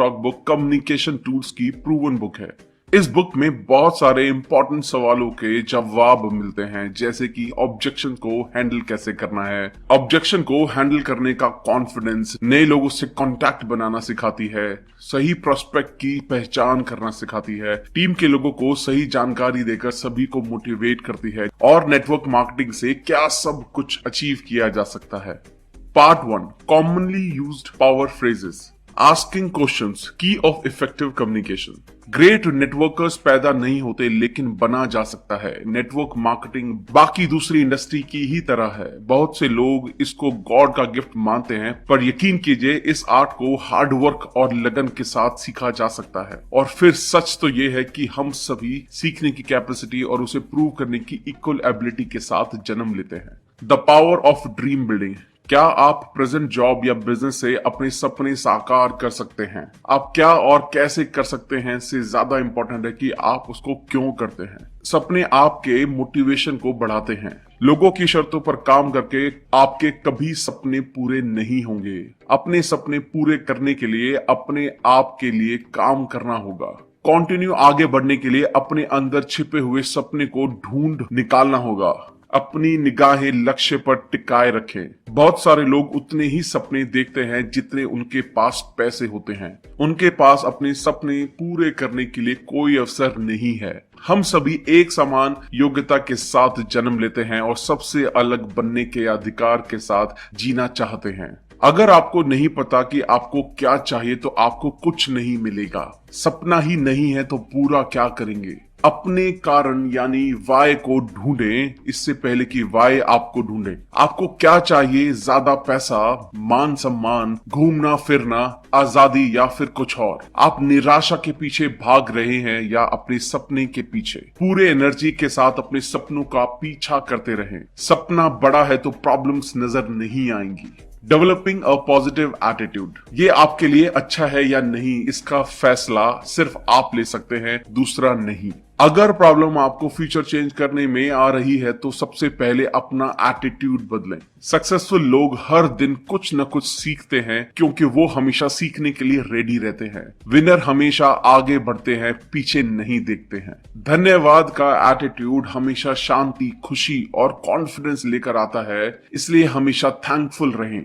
Talk book communication tools की proven book है। इस बुक में बहुत सारे इंपॉर्टेंट सवालों के जवाब मिलते हैं, जैसे कि ऑब्जेक्शन को हैंडल कैसे करना है, ऑब्जेक्शन को हैंडल करने का कॉन्फिडेंस, नए लोगों से कांटेक्ट बनाना सिखाती है, सही प्रोस्पेक्ट की पहचान करना सिखाती है, टीम के लोगों को सही जानकारी देकर सभी को मोटिवेट करती है और नेटवर्क मार्केटिंग से क्या सब कुछ अचीव किया जा सकता है। Part 1, commonly used power phrases. Asking questions, key of effective communication. Great networkers पैदा नहीं होते लेकिन बना जा सकता है। नेटवर्क मार्केटिंग बाकी दूसरी इंडस्ट्री की ही तरह है। बहुत से लोग इसको गॉड का गिफ्ट मानते हैं, पर यकीन कीजिए इस आर्ट को हार्ड वर्क और लगन के साथ सीखा जा सकता है। और फिर सच तो ये है कि हम सभी सीखने की कैपेसिटी और उसे प्रूव करने की इक्वल एबिलिटी के साथ जन्म लेते हैं। The power of dream building. क्या आप प्रेजेंट जॉब या बिजनेस से अपने सपने साकार कर सकते हैं? आप क्या और कैसे कर सकते हैं से ज्यादा इंपॉर्टेंट है कि आप उसको क्यों करते हैं। सपने आपके मोटिवेशन को बढ़ाते हैं। लोगों की शर्तों पर काम करके आपके कभी सपने पूरे नहीं होंगे। अपने सपने पूरे करने के लिए अपने आप के लिए काम करना होगा। कंटिन्यू आगे बढ़ने के लिए अपने अंदर छिपे हुए सपने को ढूंढ निकालना होगा। अपनी निगाहें लक्ष्य पर टिकाए रखें। बहुत सारे लोग उतने ही सपने देखते हैं जितने उनके पास पैसे होते हैं। उनके पास अपने सपने पूरे करने के लिए कोई अवसर नहीं है। हम सभी एक समान योग्यता के साथ जन्म लेते हैं और सबसे अलग बनने के अधिकार के साथ जीना चाहते हैं। अगर आपको नहीं पता कि आपको क्या चाहिए तो आपको कुछ नहीं मिलेगा। सपना ही नहीं है तो पूरा क्या करेंगे? अपने कारण यानी वाय को ढूंढें इससे पहले कि वाय आपको ढूंढे। आपको क्या चाहिए? ज्यादा पैसा, मान सम्मान, घूमना फिरना, आजादी या फिर कुछ और? आप निराशा के पीछे भाग रहे हैं या अपने सपने के पीछे? पूरे एनर्जी के साथ अपने सपनों का पीछा करते रहें। सपना बड़ा है तो प्रॉब्लम्स नजर नहीं आएंगी। Developing a positive attitude. ये आपके लिए अच्छा है या नहीं इसका फैसला सिर्फ आप ले सकते हैं, दूसरा नहीं। अगर प्रॉब्लम आपको फ्यूचर चेंज करने में आ रही है तो सबसे पहले अपना एटीट्यूड बदलें। सक्सेसफुल लोग हर दिन कुछ न कुछ सीखते हैं क्योंकि वो हमेशा सीखने के लिए रेडी रहते हैं। विनर हमेशा आगे बढ़ते हैं, पीछे नहीं देखते हैं। धन्यवाद का एटीट्यूड हमेशा शांति, खुशी और कॉन्फिडेंस लेकर आता है, इसलिए हमेशा थैंकफुल रहें।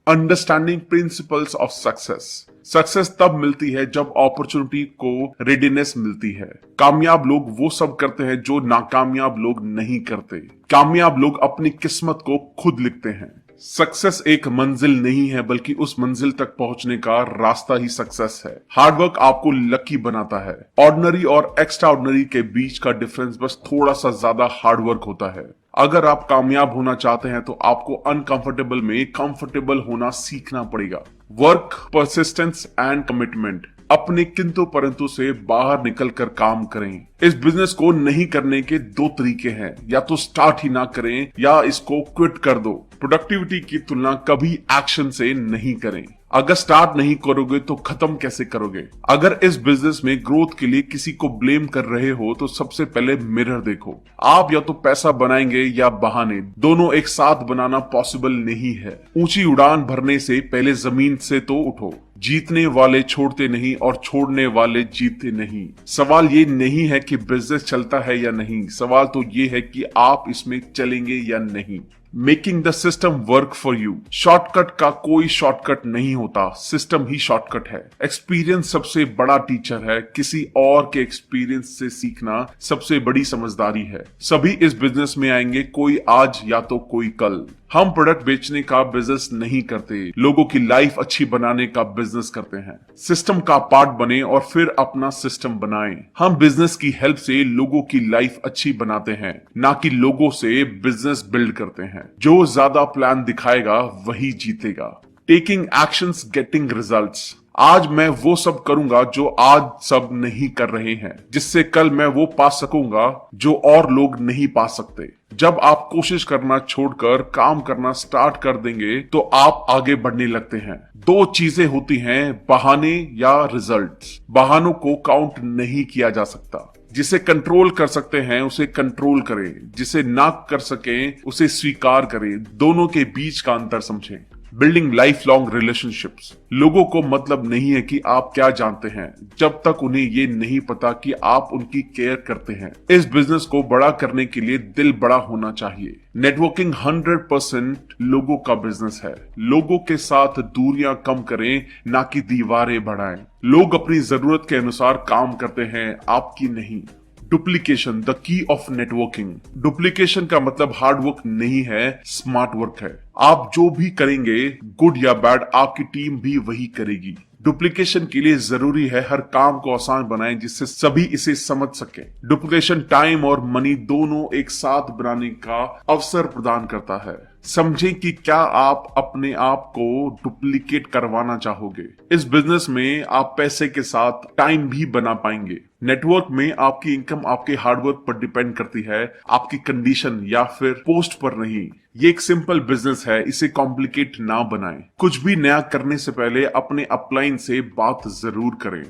Understanding principles of success. Success तब मिलती है जब अपॉर्चुनिटी को रेडीनेस मिलती है। कामयाब लोग वो सब करते हैं जो नाकामयाब लोग नहीं करते। कामयाब लोग अपनी किस्मत को खुद लिखते हैं। सक्सेस एक मंजिल नहीं है बल्कि उस मंजिल तक पहुंचने का रास्ता ही सक्सेस है। हार्डवर्क आपको लकी बनाता है। ऑर्डिनरी और एक्स्ट्रा ऑर्डिनरी के बीच का डिफरेंस बस थोड़ा सा ज्यादा हार्डवर्क होता है। अगर आप कामयाब होना चाहते हैं तो आपको अनकंफर्टेबल में कंफर्टेबल होना सीखना पड़ेगा। Work, persistence and commitment. अपने किंतु परंतु से बाहर निकलकर काम करें। इस बिजनेस को नहीं करने के दो तरीके हैं, या तो स्टार्ट ही ना करें या इसको क्विट कर दो। प्रोडक्टिविटी की तुलना कभी एक्शन से नहीं करें। अगर स्टार्ट नहीं करोगे तो खत्म कैसे करोगे? अगर इस बिजनेस में ग्रोथ के लिए किसी को ब्लेम कर रहे हो तो सबसे पहले मिरर देखो। आप या तो पैसा बनाएंगे या बहाने, दोनों एक साथ बनाना पॉसिबल नहीं है। ऊंची उड़ान भरने से पहले जमीन से तो उठो। जीतने वाले छोड़ते नहीं और छोड़ने वाले जीतते नहीं। सवाल ये नहीं है कि बिजनेस चलता है या नहीं, सवाल तो ये है कि आप इसमें चलेंगे या नहीं। Making the system work for you. Shortcut का कोई शॉर्टकट नहीं होता, सिस्टम ही शॉर्टकट है। एक्सपीरियंस सबसे बड़ा टीचर है। किसी और के एक्सपीरियंस से सीखना सबसे बड़ी समझदारी है। सभी इस बिजनेस में आएंगे, कोई आज या तो कोई कल। हम प्रोडक्ट बेचने का बिजनेस नहीं करते, लोगों की लाइफ अच्छी बनाने का बिजनेस करते हैं। सिस्टम का पार्ट बने और फिर अपना सिस्टम बनाएं। हम बिजनेस की हेल्प से लोगों की लाइफ अच्छी बनाते हैं, ना कि लोगों से बिजनेस बिल्ड करते हैं। जो ज्यादा प्लान दिखाएगा वही जीतेगा। Taking actions, getting results. आज मैं वो सब करूंगा जो आज सब नहीं कर रहे हैं, जिससे कल मैं वो पा सकूंगा जो और लोग नहीं पा सकते। जब आप कोशिश करना छोड़कर काम करना स्टार्ट कर देंगे तो आप आगे बढ़ने लगते हैं। दो चीजें होती हैं, बहाने या रिजल्ट्स। बहानों को काउंट नहीं किया जा सकता। जिसे कंट्रोल कर सकते हैं उसे कंट्रोल करें, जिसे ना कर सकें उसे स्वीकार करें। दोनों के बीच का अंतर समझें। Building life long relationships. लोगों को मतलब नहीं है कि आप क्या जानते हैं जब तक उन्हें ये नहीं पता कि आप उनकी केयर करते हैं। इस बिजनेस को बड़ा करने के लिए दिल बड़ा होना चाहिए। नेटवर्किंग 100% लोगों का बिजनेस है। लोगों के साथ दूरियां कम करें, ना कि दीवारें बढ़ाएं। लोग अपनी जरूरत के अनुसार काम करते हैं, आपकी नहीं। Duplication the key of networking. Duplication का मतलब हार्ड वर्क नहीं है, स्मार्ट वर्क है। आप जो भी करेंगे, गुड या बैड, आपकी टीम भी वही करेगी। डुप्लीकेशन के लिए जरूरी है हर काम को आसान बनाएं जिससे सभी इसे समझ सके। डुप्लीकेशन टाइम और मनी दोनों एक साथ बनाने का अवसर प्रदान करता है। समझें कि क्या आप अपने आप को डुप्लीकेट करवाना चाहोगे। इस बिजनेस में आप पैसे के साथ टाइम भी बना पाएंगे। नेटवर्क में आपकी इनकम आपके हार्डवर्क पर डिपेंड करती है, आपकी कंडीशन या फिर पोस्ट पर नहीं। ये एक सिंपल बिजनेस है, इसे कॉम्प्लिकेट ना बनाएं। कुछ भी नया करने से पहले अपने अपलाइन से बात जरूर करें।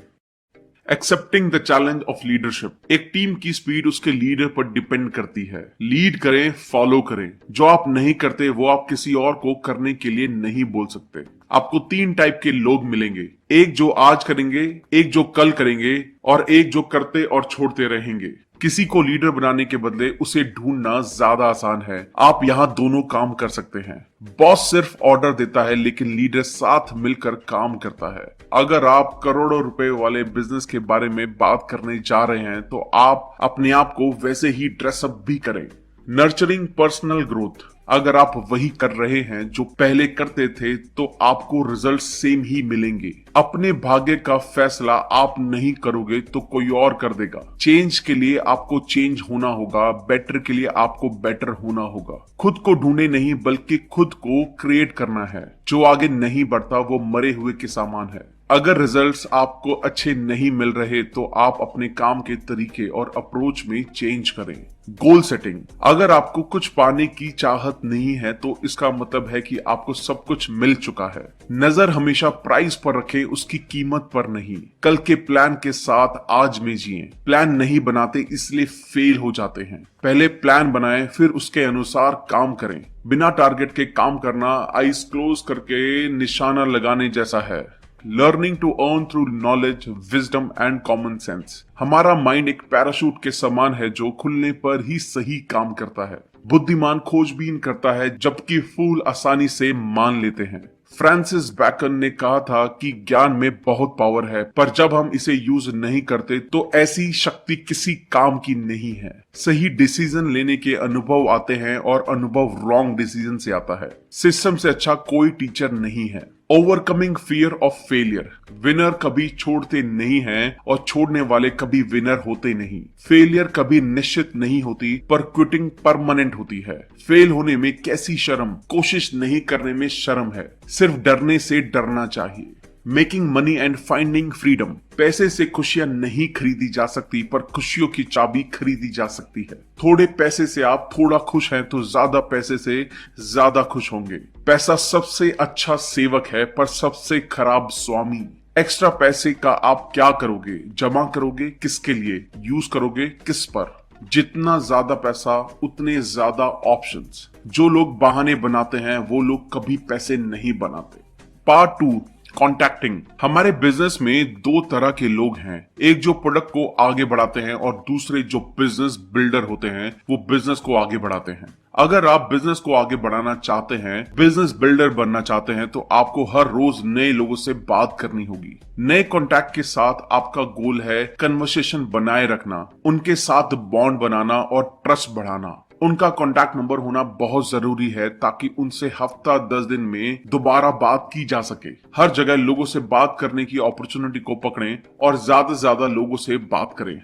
Accepting the challenge of leadership. एक टीम की स्पीड उसके लीडर पर डिपेंड करती है। लीड करें, फॉलो करें। जो आप नहीं करते वो आप किसी और को करने के लिए नहीं बोल सकते। आपको 3 टाइप के लोग मिलेंगे, एक जो आज करेंगे, एक जो कल करेंगे और एक जो करते और छोड़ते रहेंगे। किसी को लीडर बनाने के बदले उसे ढूंढना ज्यादा आसान है। आप यहाँ दोनों काम कर सकते हैं। बॉस सिर्फ ऑर्डर देता है लेकिन लीडर साथ मिलकर काम करता है। अगर आप करोड़ों रुपए वाले बिजनेस के बारे में बात करने जा रहे हैं तो आप अपने आप को वैसे ही ड्रेसअप भी करें। Nurturing personal growth. अगर आप वही कर रहे हैं जो पहले करते थे तो आपको रिजल्ट सेम ही मिलेंगे। अपने भाग्य का फैसला आप नहीं करोगे तो कोई और कर देगा। चेंज के लिए आपको चेंज होना होगा, बेटर के लिए आपको बेटर होना होगा। खुद को ढूंढे नहीं बल्कि खुद को क्रिएट करना है। जो आगे नहीं बढ़ता वो मरे हुए के समान है। अगर रिजल्ट्स आपको अच्छे नहीं मिल रहे तो आप अपने काम के तरीके और अप्रोच में चेंज करें। Goal setting. अगर आपको कुछ पाने की चाहत नहीं है तो इसका मतलब है कि आपको सब कुछ मिल चुका है। नजर हमेशा प्राइस पर रखें, उसकी कीमत पर नहीं। कल के प्लान के साथ आज में जिएं। प्लान नहीं बनाते इसलिए फेल हो जाते हैं। पहले प्लान बनाएं, फिर उसके अनुसार काम करें। बिना टारगेट के काम करना आईज क्लोज करके निशाना लगाने जैसा है। Learning to earn through knowledge, wisdom and common sense. हमारा माइंड एक पैराशूट के समान है जो खुलने पर ही सही काम करता है। बुद्धिमान खोजबीन करता है जबकि फूल आसानी से मान लेते हैं। फ्रांसिस बैकन ने कहा था कि ज्ञान में बहुत पावर है पर जब हम इसे यूज नहीं करते तो ऐसी शक्ति किसी काम की नहीं है। सही डिसीजन लेने के अनुभव आते हैं और अनुभव रॉन्ग डिसीजन से आता है। सिस्टम से अच्छा कोई टीचर नहीं है। Overcoming fear of failure. Winner कभी छोड़ते नहीं हैं और छोड़ने वाले कभी विनर होते नहीं। फेलियर कभी निश्चित नहीं होती पर क्विटिंग परमानेंट होती है। फेल होने में कैसी शर्म, कोशिश नहीं करने में शर्म है। सिर्फ डरने से डरना चाहिए। Making money and finding freedom. पैसे से खुशियां नहीं खरीदी जा सकती पर खुशियों की चाबी खरीदी जा सकती है। थोड़े पैसे से आप थोड़ा खुश हैं तो ज्यादा पैसे से ज्यादा खुश होंगे। पैसा सबसे अच्छा सेवक है पर सबसे खराब स्वामी। एक्स्ट्रा पैसे का आप क्या करोगे? जमा करोगे किसके लिए? यूज करोगे किस पर? जितना ज्यादा पैसा उतने ज्यादा ऑप्शंस। जो लोग बहाने बनाते हैं वो लोग कभी पैसे नहीं बनाते। Part 2, contacting. हमारे बिजनेस में 2 तरह के लोग हैं, एक जो प्रोडक्ट को आगे बढ़ाते हैं और दूसरे जो बिजनेस बिल्डर होते हैं, वो बिजनेस को आगे बढ़ाते हैं। अगर आप बिजनेस को आगे बढ़ाना चाहते हैं, बिजनेस बिल्डर बनना चाहते हैं तो आपको हर रोज नए लोगों से बात करनी होगी। नए कॉन्टैक्ट के साथ आपका गोल है कन्वर्सेशन बनाए रखना, उनके साथ बॉन्ड बनाना और ट्रस्ट बढ़ाना। उनका कॉन्टैक्ट नंबर होना बहुत जरूरी है ताकि उनसे हफ्ता 10 दिन में दोबारा बात की जा सके। हर जगह लोगों से बात करने की अपॉर्चुनिटी को पकड़ें और ज्यादा से ज्यादा लोगों से बात करें।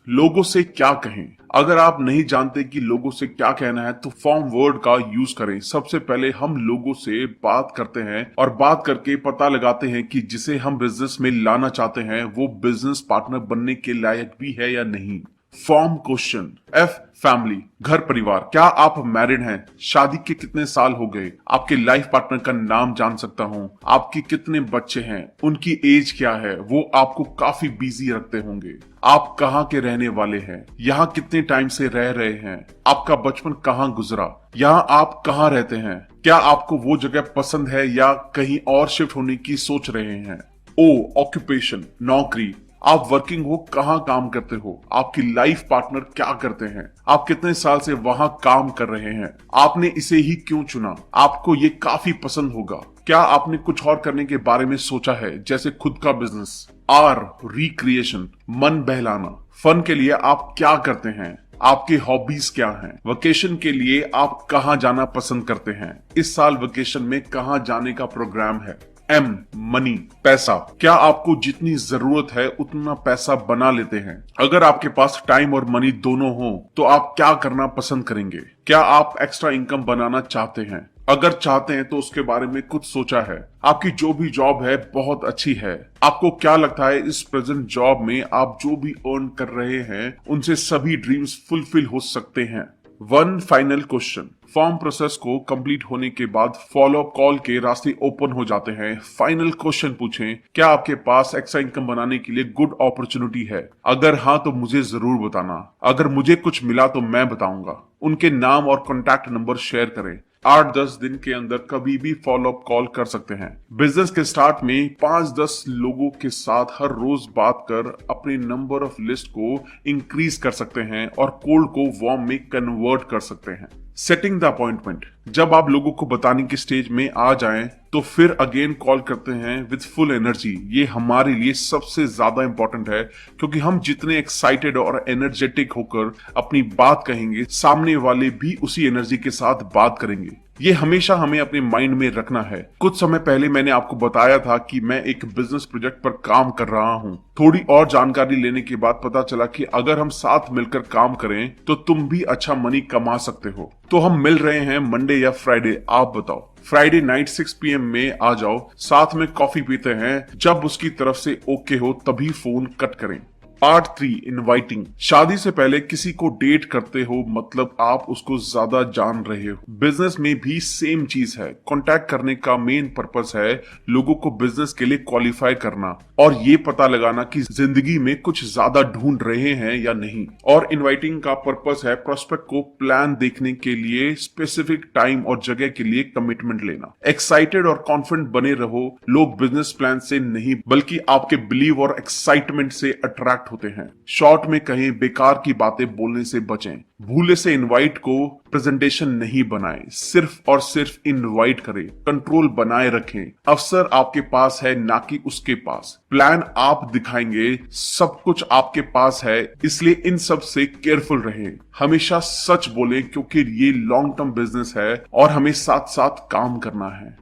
लोगों से क्या कहें? अगर आप नहीं जानते कि लोगों से क्या कहना है तो फॉर्म वर्ड का यूज करें। सबसे पहले हम लोगों से बात करते हैं और बात करके पता लगाते हैं कि जिसे हम बिजनेस में लाना चाहते हैं वो बिजनेस पार्टनर बनने के लायक भी है या नहीं। Form question. एफ फैमिली, घर परिवार, क्या आप मैरिड हैं? शादी के कितने साल हो गए? आपके लाइफ पार्टनर का नाम जान सकता हूं? आपके कितने बच्चे हैं? उनकी एज क्या है? वो आपको काफी बिजी रखते होंगे। आप कहाँ के रहने वाले हैं? यहाँ कितने टाइम से रह रहे हैं? आपका बचपन कहाँ गुजरा? यहाँ आप कहाँ रहते हैं? क्या आपको वो जगह पसंद है या कहीं और शिफ्ट होने की सोच रहे हैं? ओ ऑक्यूपेशन, नौकरी, आप वर्किंग हो, कहाँ काम करते हो? आपकी लाइफ पार्टनर क्या करते हैं? आप कितने साल से वहां काम कर रहे हैं? आपने इसे ही क्यों चुना? आपको ये काफी पसंद होगा। क्या आपने कुछ और करने के बारे में सोचा है, जैसे खुद का बिजनेस? आर रिक्रिएशन, मन बहलाना, फन के लिए आप क्या करते हैं? आपके हॉबीज क्या हैं? वेकेशन के लिए आप कहाँ जाना पसंद करते हैं? इस साल वेकेशन में कहाँ जाने का प्रोग्राम है? एम मनी, पैसा, क्या आपको जितनी जरूरत है उतना पैसा बना लेते हैं? अगर आपके पास टाइम और मनी दोनों हो तो आप क्या करना पसंद करेंगे? क्या आप एक्स्ट्रा इनकम बनाना चाहते हैं? अगर चाहते हैं तो उसके बारे में कुछ सोचा है? आपकी जो भी जॉब है बहुत अच्छी है। आपको क्या लगता है इस प्रेजेंट जॉब में आप जो भी अर्न कर रहे हैं उनसे सभी ड्रीम्स फुलफिल हो सकते हैं? One final question. Form process को कंप्लीट होने के बाद फॉलो अप कॉल के रास्ते ओपन हो जाते हैं। फाइनल क्वेश्चन पूछें, क्या आपके पास एक्स्ट्रा इनकम बनाने के लिए गुड अपॉर्चुनिटी है? अगर हाँ तो मुझे जरूर बताना। अगर मुझे कुछ मिला तो मैं बताऊंगा। उनके नाम और कॉन्टैक्ट नंबर शेयर करें। 8-10 दिन के अंदर कभी भी फॉलो अप कॉल कर सकते हैं। बिजनेस के स्टार्ट में 5-10 लोगों के साथ हर रोज बात कर अपने नंबर ऑफ लिस्ट को इंक्रीज कर सकते हैं और कोल्ड को वार्म में कन्वर्ट कर सकते हैं। सेटिंग द अपॉइंटमेंट, जब आप लोगों को बताने की स्टेज में आ जाएं तो फिर अगेन कॉल करते हैं विद फुल एनर्जी। ये हमारे लिए सबसे ज्यादा इंपॉर्टेंट है, क्योंकि हम जितने एक्साइटेड और एनर्जेटिक होकर अपनी बात कहेंगे, सामने वाले भी उसी एनर्जी के साथ बात करेंगे। ये हमेशा हमें अपने माइंड में रखना है। कुछ समय पहले मैंने आपको बताया था कि मैं एक बिजनेस प्रोजेक्ट पर काम कर रहा हूँ। थोड़ी और जानकारी लेने के बाद पता चला कि अगर हम साथ मिलकर काम करें तो तुम भी अच्छा मनी कमा सकते हो। तो हम मिल रहे हैं मंडे या फ्राइडे, आप बताओ। फ्राइडे नाइट 6 PM में आ जाओ, साथ में कॉफी पीते हैं। जब उसकी तरफ से ओके हो तभी फोन कट करें। Part 3, inviting. शादी से पहले किसी को डेट करते हो मतलब आप उसको ज्यादा जान रहे हो। बिजनेस में भी सेम चीज है। कांटेक्ट करने का मेन पर्पस है लोगों को बिजनेस के लिए क्वालिफाई करना और ये पता लगाना कि जिंदगी में कुछ ज्यादा ढूंढ रहे हैं या नहीं। और इनवाइटिंग का पर्पस है प्रोस्पेक्ट को प्लान देखने के लिए स्पेसिफिक टाइम और जगह के लिए कमिटमेंट लेना। एक्साइटेड और कॉन्फिडेंट बने रहो। लोग बिजनेस प्लान से नहीं बल्कि आपके बिलीव और एक्साइटमेंट से अट्रैक्ट होते हैं। शॉर्ट में कहें, बेकार की बातें बोलने से बचें। भूले से इनवाइट को प्रेजेंटेशन नहीं बनाएं, सिर्फ और सिर्फ इनवाइट करें। कंट्रोल बनाए रखें। अवसर आपके पास है ना कि उसके पास। प्लान आप दिखाएंगे, सब कुछ आपके पास है, इसलिए इन सब से केयरफुल रहें। हमेशा सच बोलें क्योंकि ये लॉन्ग टर्म बिजनेस है और हमें साथ साथ काम करना है।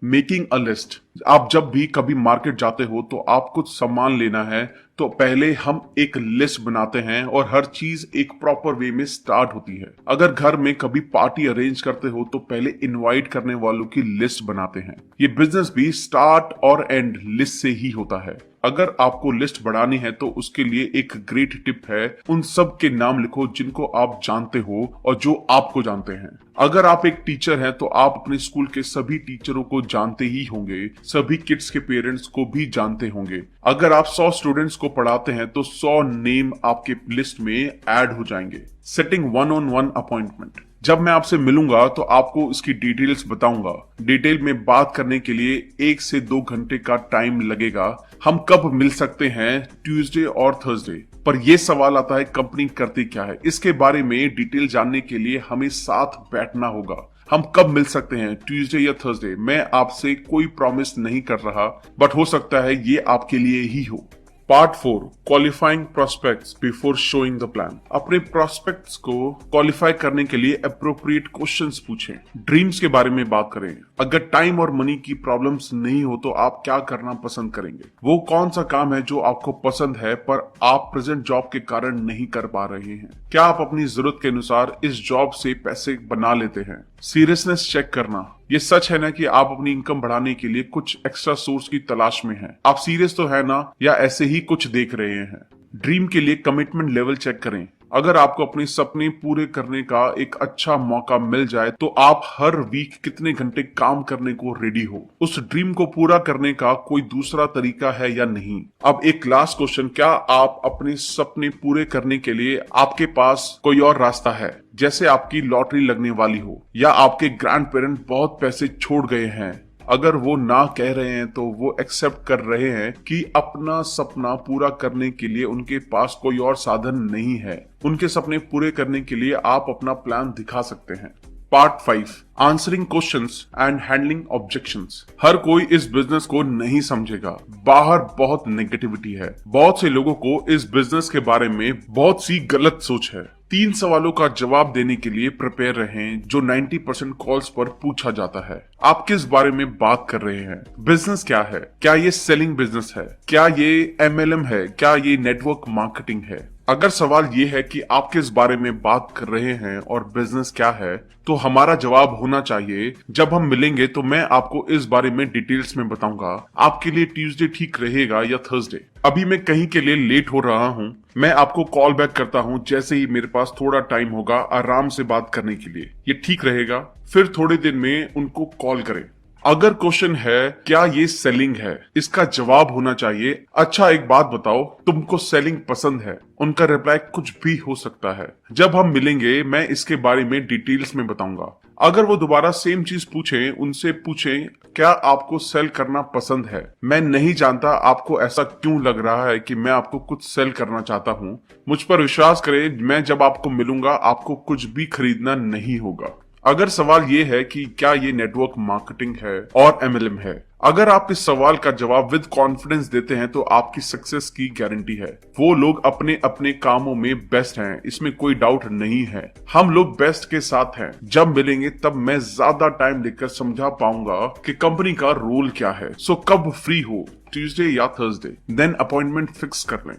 Making a list. आप जब भी कभी मार्केट जाते हो तो आप कुछ सामान लेना है तो पहले हम एक लिस्ट बनाते हैं और हर चीज एक प्रॉपर वे में स्टार्ट होती है। अगर घर में कभी पार्टी अरेंज करते हो तो पहले इनवाइट करने वालों की लिस्ट बनाते हैं। ये बिजनेस भी स्टार्ट और एंड लिस्ट से ही होता है। अगर आपको लिस्ट बढ़ानी है तो उसके लिए एक ग्रेट टिप है, उन सब के नाम लिखो जिनको आप जानते हो और जो आपको जानते हैं। अगर आप एक टीचर हैं तो आप अपने स्कूल के सभी टीचरों को जानते ही होंगे, सभी किड्स के पेरेंट्स को भी जानते होंगे। अगर आप 100 स्टूडेंट्स को पढ़ाते हैं तो 100 नेम आपके लिस्ट में ऐड हो जाएंगे। Setting 1-on-1 appointment. जब मैं आपसे मिलूंगा तो आपको इसकी डिटेल्स बताऊंगा। डिटेल में बात करने के लिए 1 से 2 घंटे का टाइम लगेगा। हम कब मिल सकते हैं? ट्यूसडे और थर्सडे। पर यह सवाल आता है कंपनी करती क्या है? इसके बारे में डिटेल जानने के लिए हमें साथ बैठना होगा। हम कब मिल सकते हैं? ट्यूसडे या थर्सडे। मैं आपसे कोई प्रॉमिस नहीं कर रहा, बट हो सकता है ये आपके लिए ही हो। Part 4, qualifying prospects before showing the plan. अपने प्रोस्पेक्ट्स को क्वालिफाई करने के लिए अप्रोप्रिएट क्वेश्चंस पूछें। ड्रीम्स के बारे में बात करें। अगर टाइम और मनी की प्रॉब्लम्स नहीं हो तो आप क्या करना पसंद करेंगे? वो कौन सा काम है जो आपको पसंद है पर आप प्रेजेंट जॉब के कारण नहीं कर पा रहे हैं? क्या आप अपनी जरूरत के अनुसार इस जॉब से पैसे बना लेते हैं? सीरियसनेस चेक करना। ये सच है ना कि आप अपनी इनकम बढ़ाने के लिए कुछ एक्स्ट्रा सोर्स की तलाश में हैं? आप सीरियस तो है ना या ऐसे ही कुछ देख रहे हैं? ड्रीम के लिए कमिटमेंट लेवल चेक करें। अगर आपको अपने सपने पूरे करने का एक अच्छा मौका मिल जाए तो आप हर वीक कितने घंटे काम करने को रेडी हो। उस ड्रीम को पूरा करने का कोई दूसरा तरीका है या नहीं। अब एक लास्ट क्वेश्चन, क्या आप अपने सपने पूरे करने के लिए आपके पास कोई और रास्ता है? जैसे आपकी लॉटरी लगने वाली हो या आपके ग्रैंड पेरेंट बहुत पैसे छोड़ गए हैं। अगर वो ना कह रहे हैं तो वो एक्सेप्ट कर रहे हैं कि अपना सपना पूरा करने के लिए उनके पास कोई और साधन नहीं है। उनके सपने पूरे करने के लिए आप अपना प्लान दिखा सकते हैं। Part 5, answering questions and handling objections. हर कोई इस बिजनेस को नहीं समझेगा। बाहर बहुत नेगेटिविटी है। बहुत से लोगों को इस बिजनेस के बारे में बहुत सी गलत सोच है। 3 सवालों का जवाब देने के लिए प्रिपेयर रहें जो 90% कॉल्स पर पूछा जाता है। आप किस बारे में बात कर रहे हैं? बिजनेस क्या है? क्या ये सेलिंग बिजनेस है? क्या ये MLM है? क्या ये नेटवर्क मार्केटिंग है? अगर सवाल ये है कि आप किस बारे में बात कर रहे हैं और बिजनेस क्या है, तो हमारा जवाब होना चाहिए जब हम मिलेंगे तो मैं आपको इस बारे में डिटेल्स में बताऊंगा। आपके लिए ट्यूसडे ठीक रहेगा या थर्सडे? अभी मैं कहीं के लिए लेट हो रहा हूँ। मैं आपको कॉल बैक करता हूँ जैसे ही मेरे पास थोड़ा टाइम होगा आराम से बात करने के लिए। ये ठीक रहेगा? फिर थोड़े दिन में उनको कॉल करें। अगर क्वेश्चन है क्या ये सेलिंग है, इसका जवाब होना चाहिए अच्छा एक बात बताओ, तुमको सेलिंग पसंद है? उनका रिप्लाई कुछ भी हो सकता है। जब हम मिलेंगे मैं इसके बारे में डिटेल्स में बताऊंगा। अगर वो दोबारा सेम चीज पूछे, उनसे पूछें क्या आपको सेल करना पसंद है? मैं नहीं जानता आपको ऐसा क्यों लग रहा है कि मैं आपको कुछ सेल करना चाहता हूँ। मुझ पर विश्वास करें, मैं जब आपको मिलूंगा आपको कुछ भी खरीदना नहीं होगा। अगर सवाल ये है कि क्या ये नेटवर्क मार्केटिंग है और MLM है, अगर आप इस सवाल का जवाब विद कॉन्फिडेंस देते हैं तो आपकी सक्सेस की गारंटी है। वो लोग अपने अपने कामों में बेस्ट हैं, इसमें कोई डाउट नहीं है। हम लोग बेस्ट के साथ हैं। जब मिलेंगे तब मैं ज्यादा टाइम लेकर समझा पाऊंगा कि कंपनी का रोल क्या है। सो कब फ्री हो, ट्यूसडे या थर्सडे? देन अपॉइंटमेंट फिक्स कर लें।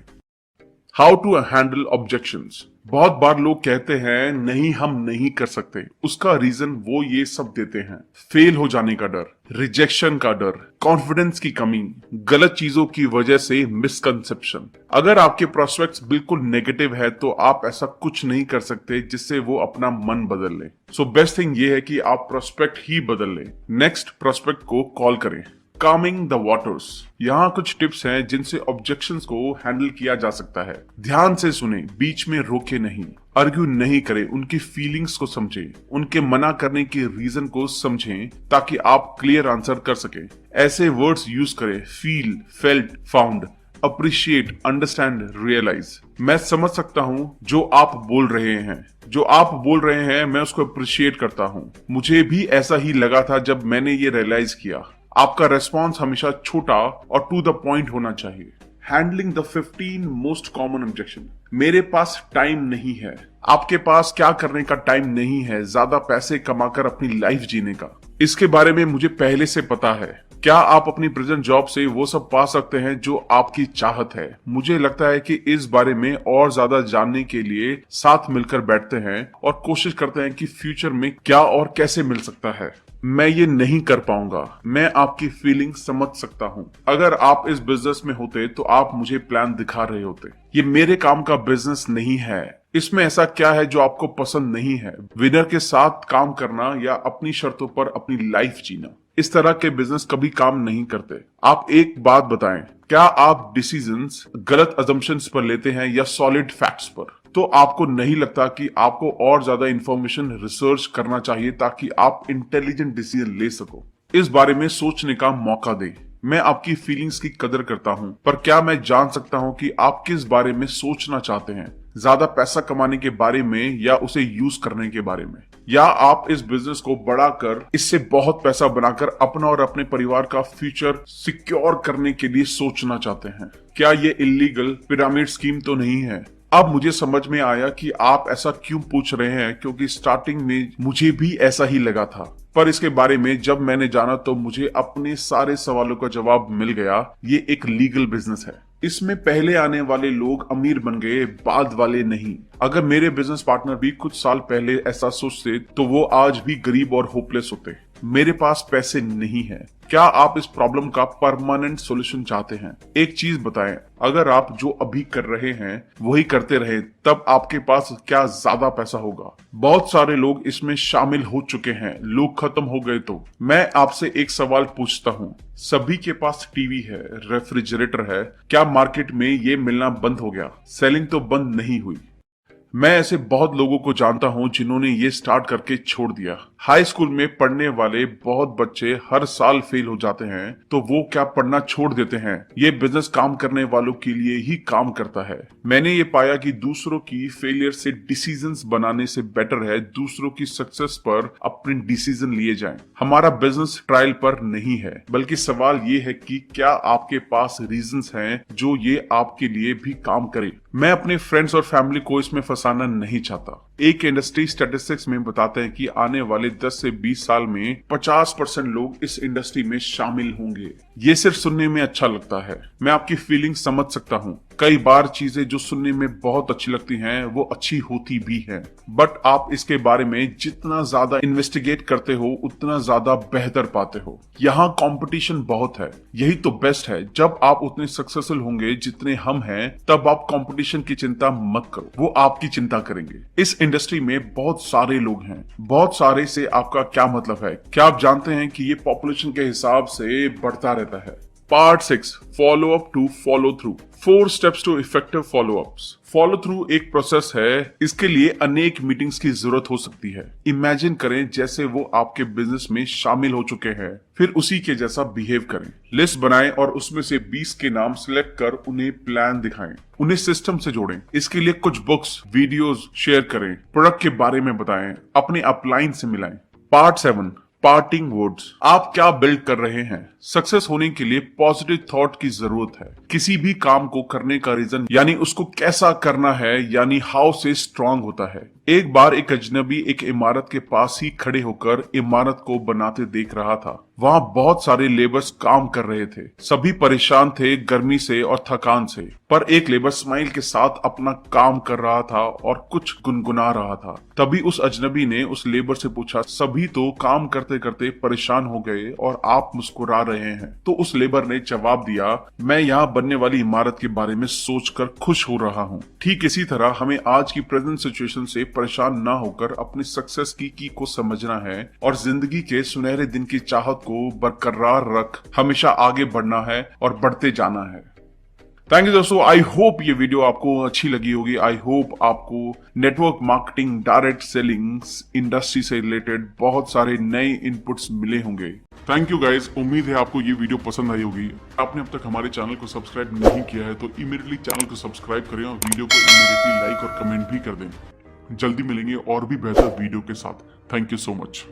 How to handle objections. बहुत बार लोग कहते हैं नहीं हम नहीं कर सकते। उसका रीजन वो ये सब देते हैं, फेल हो जाने का डर, रिजेक्शन का डर, कॉन्फिडेंस की कमी, गलत चीजों की वजह से मिसकंसेप्शन। अगर आपके प्रोस्पेक्ट्स बिल्कुल नेगेटिव है तो आप ऐसा कुछ नहीं कर सकते जिससे वो अपना मन बदल ले। सो बेस्ट थिंग ये है कि आप प्रोस्पेक्ट ही बदल ले। नेक्स्ट प्रोस्पेक्ट को कॉल करें। Kameng the waters. यहाँ कुछ टिप्स हैं जिनसे ऑब्जेक्शंस को हैंडल किया जा सकता है। ध्यान से सुने, बीच में रोके नहीं, आर्ग्यू नहीं करें, उनकी फीलिंग्स को समझें, उनके मना करने के रीजन को समझें ताकि आप क्लियर आंसर कर सकें। ऐसे वर्ड्स यूज करें, feel, felt, found, appreciate, understand, realise. मैं समझ सकता हूँ जो आप बोल रहे हैं। जो आप बोल रहे हैं मैं उसको अप्रिशिएट करता हूँ। मुझे भी ऐसा ही लगा था जब मैंने ये रियलाइज किया। आपका रेस्पॉन्स हमेशा छोटा और टू द पॉइंट होना चाहिए। Handling the 15 most common objection. मेरे पास टाइम नहीं है। आपके पास क्या करने का टाइम नहीं है? ज्यादा पैसे कमाकर अपनी लाइफ जीने का। इसके बारे में मुझे पहले से पता है। क्या आप अपनी प्रेजेंट जॉब से वो सब पा सकते हैं जो आपकी चाहत है? मुझे लगता है कि इस बारे में और ज्यादा जानने के लिए साथ मिलकर बैठते हैं और कोशिश करते हैं कि फ्यूचर में क्या और कैसे मिल सकता है। मैं ये नहीं कर पाऊंगा। मैं आपकी फीलिंग समझ सकता हूँ। अगर आप इस बिजनेस में होते तो आप मुझे प्लान दिखा रहे होते। ये मेरे काम का बिजनेस नहीं है। इसमें ऐसा क्या है जो आपको पसंद नहीं है? विनर के साथ काम करना या अपनी शर्तों पर अपनी लाइफ जीना। इस तरह के बिजनेस कभी काम नहीं करते। आप एक बात बताएं, क्या आप डिसीजंस गलत अजम्पशंस पर लेते हैं या सॉलिड फैक्ट्स पर? तो आपको नहीं लगता कि आपको और ज्यादा इंफॉर्मेशन रिसर्च करना चाहिए ताकि आप इंटेलिजेंट डिसीजन ले सको? इस बारे में सोचने का मौका दें। मैं आपकी फीलिंग्स की कदर करता हूं, पर क्या मैं जान सकता हूं कि आप किस बारे में सोचना चाहते हैं? ज्यादा पैसा कमाने के बारे में या उसे यूज करने के बारे में? या आप इस बिजनेस को बढ़ाकर इससे बहुत पैसा बनाकर अपना और अपने परिवार का फ्यूचर सिक्योर करने के लिए सोचना चाहते हैं? क्या ये इलीगल पिरामिड स्कीम तो नहीं है? अब मुझे समझ में आया कि आप ऐसा क्यों पूछ रहे हैं, क्योंकि स्टार्टिंग में मुझे भी ऐसा ही लगा था। पर इसके बारे में जब मैंने जाना तो मुझे अपने सारे सवालों का जवाब मिल गया। ये एक लीगल बिजनेस है। इसमें पहले आने वाले लोग अमीर बन गए, बाद वाले नहीं। अगर मेरे बिजनेस पार्टनर भी कुछ साल पहले ऐसा सोचते तो वो आज भी गरीब और होपलेस होते। मेरे पास पैसे नहीं है। क्या आप इस प्रॉब्लम का परमानेंट सॉल्यूशन चाहते हैं? एक चीज बताएं, अगर आप जो अभी कर रहे हैं वही करते रहे तब आपके पास क्या ज्यादा पैसा होगा? बहुत सारे लोग इसमें शामिल हो चुके हैं, लोग खत्म हो गए तो मैं आपसे एक सवाल पूछता हूँ, सभी के पास टीवी है, रेफ्रिजरेटर है, क्या मार्केट में ये मिलना बंद हो गया? सेलिंग तो बंद नहीं हुई। मैं ऐसे बहुत लोगों को जानता हूं जिन्होंने ये स्टार्ट करके छोड़ दिया। हाई स्कूल में पढ़ने वाले बहुत बच्चे हर साल फेल हो जाते हैं तो वो क्या पढ़ना छोड़ देते हैं? ये बिजनेस काम करने वालों के लिए ही काम करता है। मैंने ये पाया कि दूसरों की फेलियर से डिसीजंस बनाने से बेटर है दूसरों की सक्सेस पर अपने डिसीजन लिए जाएं। हमारा बिजनेस ट्रायल पर नहीं है, बल्कि सवाल ये है कि क्या आपके पास रीजंस हैं जो ये आपके लिए भी काम करे। मैं अपने फ्रेंड्स और फैमिली को इसमें फंसाना नहीं चाहता। एक इंडस्ट्री स्टैटिस्टिक्स में बताते हैं कि आने वाले 10 से 20 साल में 50% लोग इस इंडस्ट्री में शामिल होंगे। ये सिर्फ सुनने में अच्छा लगता है, मैं आपकी फीलिंग समझ सकता हूँ। कई बार चीजें जो सुनने में बहुत अच्छी लगती हैं वो अच्छी होती भी हैं, बट आप इसके बारे में जितना ज्यादा इन्वेस्टिगेट करते हो उतना ज्यादा बेहतर पाते हो। यहाँ कंपटीशन बहुत है, यही तो बेस्ट है। जब आप उतने सक्सेसफुल होंगे जितने हम हैं तब आप कंपटीशन की चिंता मत करो, वो आपकी चिंता करेंगे। इस इंडस्ट्री में बहुत सारे लोग हैं। बहुत सारे से आपका क्या मतलब है? क्या आप जानते हैं कि ये पॉपुलेशन के हिसाब से बढ़ता रहता है? Part 6, follow up to follow through. 4 steps to effective follow ups. Follow through एक प्रोसेस है, इसके लिए अनेक मीटिंग्स की जरूरत हो सकती है। इमेजिन करें जैसे वो आपके बिजनेस में शामिल हो चुके हैं, फिर उसी के जैसा बिहेव करें। लिस्ट बनाएं और उसमें से 20 के नाम सिलेक्ट कर उन्हें प्लान दिखाएं, उन्हें सिस्टम से जोड़ें। इसके लिए कुछ बुक्स, वीडियोस शेयर करें, प्रोडक्ट के बारे में बताएं, अपने अपलाइन से मिलाएं। Part 7, parting words. आप क्या बिल्ड कर रहे हैं? सक्सेस होने के लिए पॉजिटिव थॉट की जरूरत है। किसी भी काम को करने का रीजन यानी उसको कैसा करना है यानी हाउ से स्ट्रांग होता है। एक बार एक अजनबी एक इमारत के पास ही खड़े होकर इमारत को बनाते देख रहा था। वहां बहुत सारे लेबर्स काम कर रहे थे, सभी परेशान थे गर्मी से और थकान से, पर एक लेबर स्माइल के साथ अपना काम कर रहा था और कुछ गुनगुना रहा था। तभी उस अजनबी ने उस लेबर से पूछा, सभी तो काम करते करते परेशान हो गए और आप मुस्कुरा रहे हैं? तो उस लेबर ने जवाब दिया, मैं यहाँ बनने वाली इमारत के बारे में सोचकर खुश हो रहा हूँ। ठीक इसी तरह हमें आज की प्रेजेंट सिचुएशन से परेशान ना होकर अपनी सक्सेस की को समझना है और जिंदगी के सुनहरे दिन की चाहत को बरकरार रख हमेशा आगे बढ़ना है और बढ़ते जाना है। थैंक यू दोस्तों, आई होप ये वीडियो आपको अच्छी लगी होगी। आई होप आपको network marketing, direct selling industry से रिलेटेड बहुत सारे नए इनपुट्स मिले होंगे। थैंक यू गाइस, उम्मीद है आपको ये वीडियो पसंद आई होगी। आपने अब तक हमारे चैनल को सब्सक्राइब नहीं किया है तो इमीडिएटली चैनल को सब्सक्राइब करें और वीडियो को इमीडिएटली लाइक और कमेंट भी कर दें। जल्दी मिलेंगे और भी बेहतर वीडियो के साथ। Thank you so much.